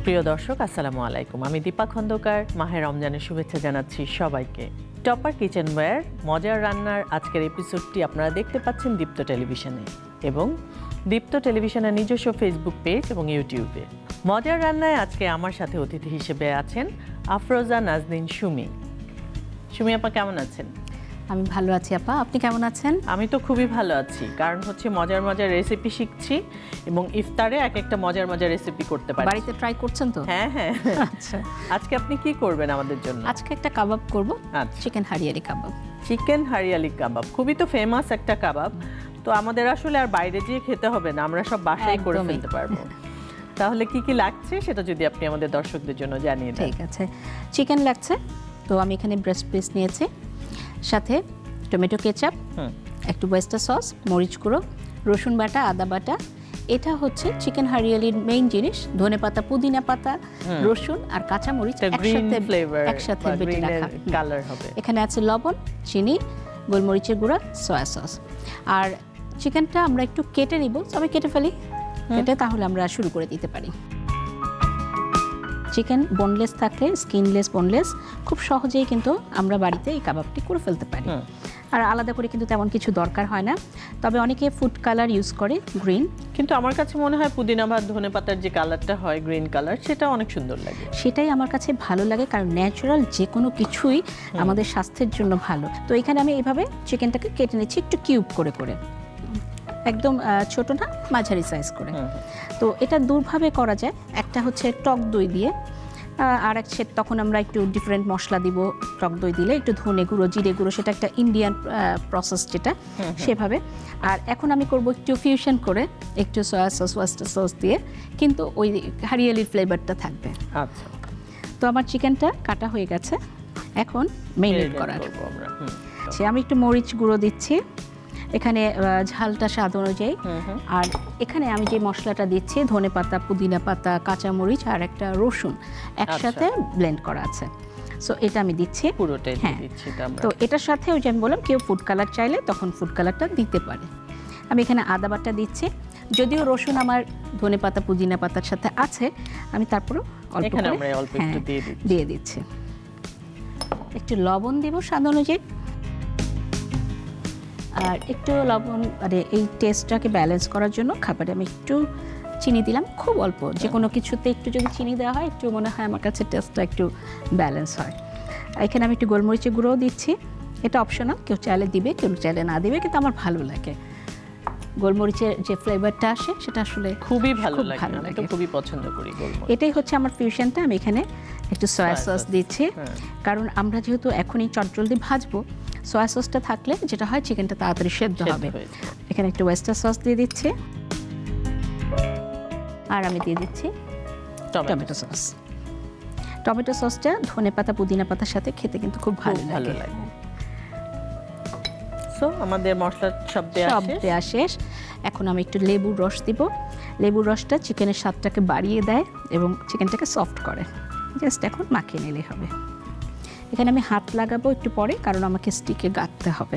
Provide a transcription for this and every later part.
প্রিয় দর্শক আসসালামু আলাইকুম, আমি দীপা খন্দকার। মাহে রমজানের শুভেচ্ছা জানাচ্ছি সবাইকে। টপার কিচেনওয়্যার মজার রান্নার আজকের এপিসোডটি আপনারা দেখতে পাচ্ছেন দীপ্ত টেলিভিশনে এবং দীপ্ত টেলিভিশনের নিজস্ব ফেসবুক পেজ এবং ইউটিউবে। মজার রান্নায় আজকে আমার সাথে অতিথি হিসেবে আছেন আফরোজা নাজনীন সুমি। সুমি আপা কেমন আছেন? আমি ভালো আছি আপা, আপনি কেমন আছেন? আমি তো খুবই ভালো আছি, কারণ হচ্ছে মজার মজার রেসিপি শিখছি এবং ইফতারে এক একটা মজার মজার রেসিপি করতে পারি। বাড়িতে ট্রাই করছেন তো? হ্যাঁ হ্যাঁ। আচ্ছা, আজকে আপনি কি করবেন আমাদের জন্য? আজকে একটা কাবাব করব, আচ্ছা, চিকেন হারিয়ালি কাবাব। চিকেন হারিয়ালি কাবাব খুবই তো ফেমাস একটা কাবাব, তো আমাদের আসলে আর বাইরে গিয়ে খেতে হবে না, আমরা সব বাসায় করে একদমই। ফেলতে পারবো। তাহলে কি কি লাগছে সেটা যদি আপনি আমাদের দর্শকদের জন্য জানিয়ে দেন। ঠিক আছে, চিকেন লাগছে, তো আমি এখানে ব্রেস্ট পিস নিয়েছি, সাথে টমেটো কেচাপ, একটু ওয়েস্টার সস, মরিচ গুঁড়ো, রসুন বাটা, আদা বাটা। এটা হচ্ছে চিকেন হারিয়ালির মেইন জিনিস, ধনেপাতা, পুদিনা পাতা, রসুন আর কাঁচা মরিচ একসাথে বেটে রাখা। কালার হবে। এখানে আছে লবণ, চিনি, গোলমরিচের গুঁড়া, সয়া সস। আর চিকেনটা আমরা একটু কেটে নিব, সবাই কেটে ফেলি, কেটে তাহলে আমরা শুরু করে দিতে পারি। চিকেন বোনলেস থাকলে, স্কিনলেস, বোনলেস, খুব সহজেই কিন্তু আমরা বাড়িতে এই কাবাবটি করে ফেলতে পারি। আর আলাদা করে কিন্তু তেমন কিছু দরকার হয় না, তবে অনেকে ফুড কালার ইউজ করে গ্রিন, কিন্তু আমার কাছে মনে হয় পুদিনা বা ধনেপাতার যে কালারটা হয় গ্রিন কালার, সেটা অনেক সুন্দর লাগে। সেটাই আমার কাছে ভালো লাগে, কারণ ন্যাচারাল যে কোনো কিছুই আমাদের স্বাস্থ্যের জন্য ভালো। তো এখানে আমি এইভাবে চিকেনটাকে কেটে নিচ্ছি একটু কিউব করে করে, একদম ছোট না, মাঝারি সাইজ করে। তো এটা দুভাবে করা যায়, একটা হচ্ছে টক দই দিয়ে, আর এক সেট তখন আমরা একটু ডিফারেন্ট মশলা দিব। টক দই দিলে একটু ধনে গুঁড়ো, জিরে গুঁড়ো, সেটা একটা ইন্ডিয়ান প্রসেস যেটা, সেভাবে। আর এখন আমি করব একটু ফিউশন করে, একটু সয়া সস, ওয়েস্টার সস দিয়ে, কিন্তু ওই হারিয়ালির ফ্লেভারটা থাকবে। আচ্ছা, তো আমার চিকেনটা কাটা হয়ে গেছে, এখন মেরিনেট করার। আমি একটু মরিচ গুঁড়ো দিচ্ছি এখানে, ঝালটা স্বাদ অনুযায়ী। আর এখানে আমি যে মশলাটা দিচ্ছি, ধনে পাতা, পুদিনা পাতা, কাঁচামরিচ আর একটা রসুন একসাথে ব্লেন্ড করা আছে, সো এটা আমি দিচ্ছি পুরোটাই। হ্যাঁ, তো এটার সাথে ওই যে আমি বললাম, কেউ ফুড কালার চাইলে তখন ফুড কালারটা দিতে পারে। আমি এখানে আদা বাটা দিচ্ছি, যদিও রসুন আমার ধনে পাতা, পুদিনা পাতার সাথে আছে, আমি তারপরও অল্প দিয়ে দিচ্ছি। একটু লবণ দিব স্বাদ অনুযায়ী, আর একটু লবণ, মানে এই টেস্টটাকে ব্যালেন্স করার জন্য খাবারে আমি একটু চিনি দিলাম, খুব অল্প। যে কোনো কিছুতে একটু যদি চিনি দেওয়া হয়, একটু মনে হয় আমার কাছে টেস্টটা একটু ব্যালেন্স হয়। এখানে আমি একটু গোলমরিচের গুঁড়োও দিচ্ছি, এটা অপশনাল, কেউ চাইলে দিবে, কেউ চাইলে না দিবে, কিন্তু আমার ভালো লাগে। গোলমরিচের যে ফ্লেভারটা আসে সেটা আসলে খুবই ভালো লাগে, আমি তো খুবই পছন্দ করি গোলমরিচ। এটাই হচ্ছে আমার ফিউশনটা। আমি এখানে একটু সয়া সস দিচ্ছি, কারণ আমরা যেহেতু এখনই চটজলদি ভাজবো, সয়া সসটা থাকলে যেটা হয়, চিকেনটা তাড়াতাড়ি সেদ্ধ হবে। এখানে একটু ওয়েস্টার সস দিয়ে দিচ্ছি, আর আমি দিয়ে দিচ্ছি টমেটো সস। টমেটো সসটা ধনে পাতা, পুদিনা পাতার সাথে খেতে কিন্তু খুব ভালো লাগে। সো আমাদের মশলা সব দেয়া শেষ। এখন আমি একটু লেবুর রস দিব। লেবুর রসটা চিকেনের স্বাদটাকে বাড়িয়ে দেয় এবং চিকেনটাকে সফট করে। জাস্ট এখন মাখিয়ে নিলেই হবে। এখানে আমি হাত লাগাবো একটু পরে, কারণ আমাকে স্টিকে গাঁথতে হবে।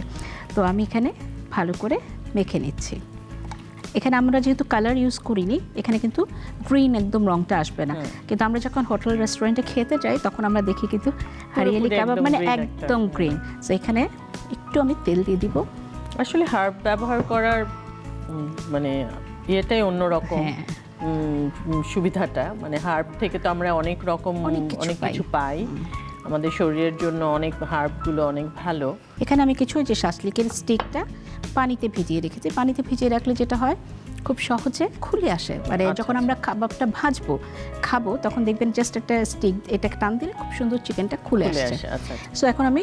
তো আমি এখানে ভালো করে মেখে নিচ্ছি। এখানে আমরা যেহেতু কালার ইউজ করিনি, এখানে কিন্তু গ্রিন একদম রংটা আসবে না, কিন্তু আমরা যখন হোটেল রেস্টুরেন্টে খেতে যাই তখন আমরা দেখি কিন্তু হারিয়ালি কাবাব মানে একদম গ্রিন। তো এখানে একটু আমি তেল দিয়ে দিব। আসলে হার্ব ব্যবহার করার মানে এটাই অন্যরকম সুবিধাটা, মানে হার্ব থেকে তো আমরা অনেক রকম অনেক কিছু পাই, আমাদের শরীরের জন্য অনেক হার্বগুলো অনেক ভালো। এখানে আমি কিছু যে শাসলিকের স্টিকটা পানিতে ভিজিয়ে রেখেছি। পানিতে ভিজিয়ে রাখলে যেটা হয়, খুব সহজে খুলে আসে, মানে যখন আমরা কাবাবটা ভাজবো, খাবো, তখন দেখবেন জাস্ট একটা স্টিক এটা টান দিলে খুব সুন্দর চিকেনটা খুলে আসছে। সো এখন আমি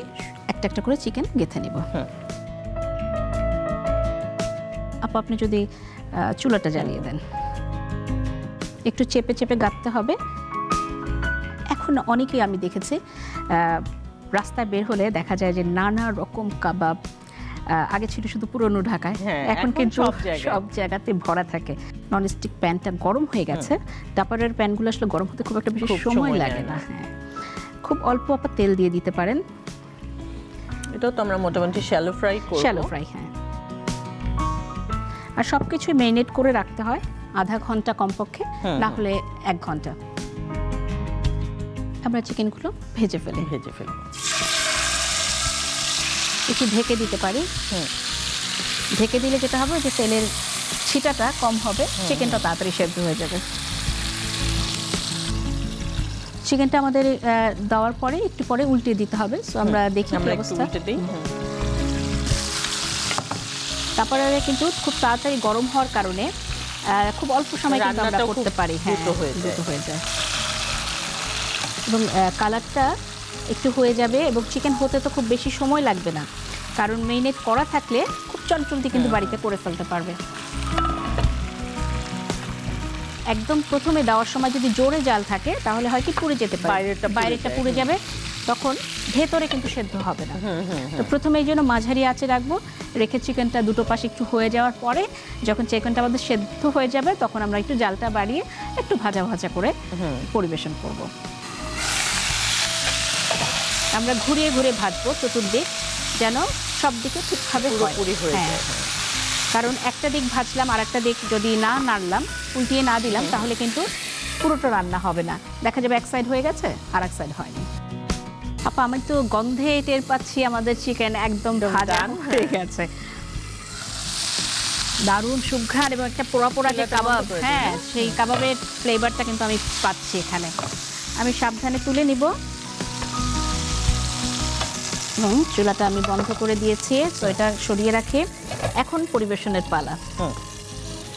একটা একটা করে চিকেন গেঁথে নিব। আপনি যদি চুলাটা জ্বালিয়ে দেন, একটু চেপে চেপে গাঁথতে হবে। এখন অনেকেই আমি দেখেছি রাস্তায় বের হলে দেখা যায় যে নানা রকম কাবাব, আগে ছিল শুধু পুরনো ঢাকায়, এখন কিন্তু সব জায়গাতে ভরা থাকে। ননস্টিক প্যানটা গরম হয়ে গেছে, টাপারের প্যানগুলো আসলে গরম হতে খুব একটা বেশি সময় লাগে না। খুব অল্প তেল দিয়ে দিতে পারেন। এটাও তো আমরা মোটামুটি শ্যালো ফ্রাই করব। শ্যালো ফ্রাই, হ্যাঁ। আর সব কিছু ম্যারিনেট করে রাখতে হয় আধা ঘন্টা কমপক্ষে, না হলে 1 ঘন্টা। আমরা চিকেনগুলো ভেজে ফেলি। একটু ঢেকে দিতে পারি। ঢেকে দিলে যেটা হবে যে তেলের ছিটাটা কম হবে, চিকেনটা তাড়াতাড়ি সেদ্ধ হয়ে যাবে। চিকেনটা আমাদের দেওয়ার পরে একটু পরে উল্টে দিতে হবে। সো আমরা দেখি কি অবস্থা। তারপরে কিন্তু খুব তাড়াতাড়ি গরম হওয়ার কারণে খুব অল্প সময় কিন্তু আমরা করতে পারি। দ্রুত হয়ে যায় এবং কালারটা একটু হয়ে যাবে এবং চিকেন হতে তো খুব বেশি সময় লাগবে না, কারণ মেরিনেট করা থাকলে খুব চটজলদি কিন্তু বাড়িতে করে ফেলতে পারবে। একদম প্রথমে দেওয়ার সময় যদি জোরে জাল থাকে তাহলে হয় কি পুড়ে যেতে পারে, বাইরেটা পুড়ে যাবে, তখন ভেতরে কিন্তু সেদ্ধ হবে না। তো প্রথমে এই জন্য মাঝারি আঁচে রাখবো, রেখে চিকেনটা দুটো পাশে একটু হয়ে যাওয়ার পরে যখন চিকেনটা আমাদের সেদ্ধ হয়ে যাবে তখন আমরা একটু জালটা বাড়িয়ে একটু ভাজা ভাজা করে পরিবেশন করব। আমরা ঘুরিয়ে ঘুরিয়ে ভাজবো চতুর্দিক, যেন সব দিকে ঠিকভাবে হয়ে যায়। কারণ একটা দিক ভাজলাম আর একটা দিক যদি না নাড়লাম, উল্টিয়ে না দিলাম, তাহলে কিন্তু পুরোটা রান্না হবে না। দেখা যাবে এক সাইড হয়ে গেছে আর এক সাইড হয়নি। আপা, আমি তো গন্ধে টের পাচ্ছি আমাদের চিকেন একদম ভাজা হয়ে গেছে। দারুণ সুঘ্রাণ এবং একটা পোড়া পোড়া যে কাবাব, হ্যাঁ সেই কাবাবের ফ্লেভারটা কিন্তু আমি পাচ্ছি এখানে। আমি সাবধানে তুলে নিব এবং চুলাটা আমি বন্ধ করে দিয়েছি, তো এটা সরিয়ে রাখি। এখন পরিবেশনের পালা।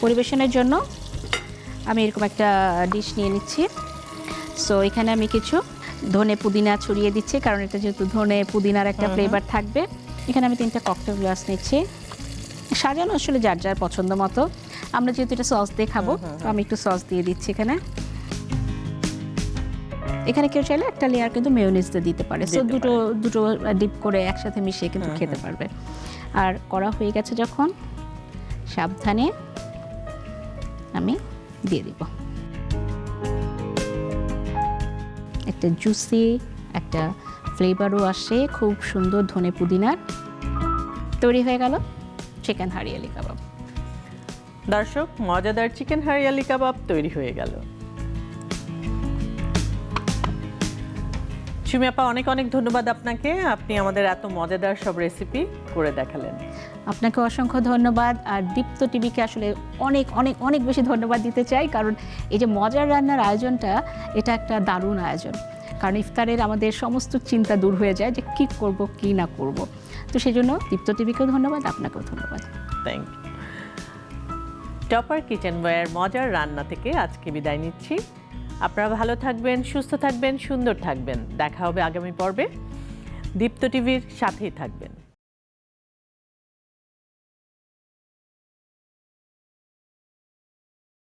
পরিবেশনের জন্য আমি এরকম একটা ডিশ নিয়ে নিচ্ছি। সো এখানে আমি কিছু ধনে পুদিনা ছড়িয়ে দিচ্ছি, কারণ এটা যেহেতু ধনে পুদিনার একটা ফ্লেভার থাকবে। এখানে আমি 3টা ককটেল গ্লাস নিচ্ছি। সাজানো আসলে যার যার পছন্দ মতো। আমরা যেহেতু এটা সস দিয়ে খাবো, তো আমি একটু সস দিয়ে দিচ্ছি এখানে। এখানে কেউ চাইলে একটা লেয়ার কিন্তু মেয়োনিজ দিয়ে দিতে পারে। সো দুটো ডিপ করে একসাথে মিশিয়ে কিন্তু খেতে পারবে। আর করা হয়ে গেছে যখন, সাবধানে আমি দিয়ে দিব। একটা জুসি একটা ফ্লেভারও আসে, খুব সুন্দর ধনে পুদিনার। তৈরি হয়ে গেল চিকেন হারিয়ালি কাবাব। দর্শক, মজাদার চিকেন হারিয়ালি কাবাব তৈরি হয়ে গেল। সুমি আপা, অনেক অনেক ধন্যবাদ আপনাকে। আপনি আমাদের এত মজাদার সব রেসিপি করে দেখালেন। আপনাকে অসংখ্য ধন্যবাদ। আর দীপ্ত টিভিকে আসলে অনেক অনেক অনেক বেশি ধন্যবাদ দিতে চাই, কারণ এই যে মজার রান্নার আয়োজনটা, এটা একটা দারুণ আয়োজন। কারণ ইফতারের আমাদের সমস্ত চিন্তা দূর হয়ে যায় যে কি করব কি না করব। তো সেই জন্য দীপ্ত টিভিকেও ধন্যবাদ, আপনাকেও ধন্যবাদ। Thank you. টপার কিচেনওয়্যার মজার রান্না থেকে আজকে বিদায় নিচ্ছি। আপনারা ভালো থাকবেন, সুস্থ থাকবেন, সুন্দর থাকবেন। দেখা হবে আগামী পর্বে। দীপ্ত টিভির সাথেই থাকবেন।